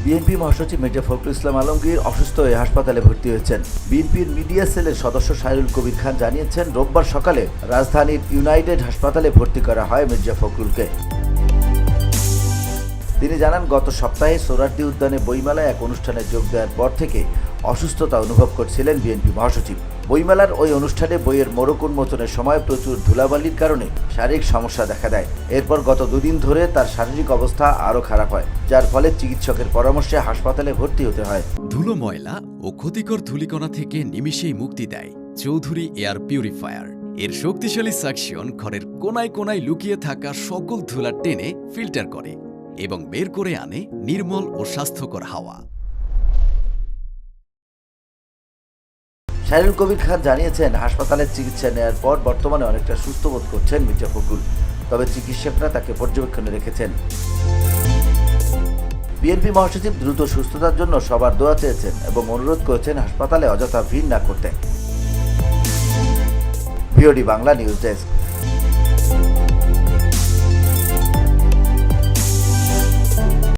BNP মহাসচিব মির্জা ফখরুল ইসলাম আলমগীর অসুস্থ হয়ে হাসপাতালে ভর্তি হয়েছেন। বিএনপির মিডিয়া সেলের সদস্য সাইরুল কবির খান জানিয়েছেন, রোববার সকালে রাজধানীর ইউনাইটেড হাসপাতালে ভর্তি করা হয় মির্জা ফখরুলকে। তিনি জানান, গত সপ্তাহে সোহরাওয়ার্দী উদ্যানে বইমেলায় এক অনুষ্ঠানে যোগ দেওয়ার পর থেকে অসুস্থতা অনুভব করছিলেন বিএনপি মহাসচিব। বইমেলার ওই অনুষ্ঠানে বইয়ের মোড়ক উন্মোচনের সময় প্রচুর ধুলাবালির কারণে শারীরিক সমস্যা দেখা দেয়। এরপর গত দুদিন ধরে তার শারীরিক অবস্থা আরও খারাপ হয়, যার ফলে চিকিৎসকের পরামর্শে হাসপাতালে ভর্তি হতে হয়। ধুলো, ময়লা ও ক্ষতিকর ধূলিকণা থেকে নিমিষেই মুক্তি দেয় চৌধুরী এয়ার পিউরিফায়ার। এর শক্তিশালী সাকশন ঘরের কোনায় কোনায় লুকিয়ে থাকা সকল ধুলা টেনে ফিল্টার করে এবং বের করে আনে নির্মল ও স্বাস্থ্যকর হাওয়া। সাইরুল কবির খান জানিয়েছেন, হাসপাতালের চিকিৎসা নেওয়ার পর বর্তমানে অনেকটা সুস্থ বোধ করছেন মির্জা ফখরুল, তবে চিকিৎসকরা তাকে পর্যবেক্ষণে রেখেছেন। বিএনপি মহাসচিব দ্রুত সুস্থতার জন্য সবার দোয়া চেয়েছেন এবং অনুরোধ করেছেন হাসপাতালে অযথা ভিড় না করতে। VOD Bangla news desk.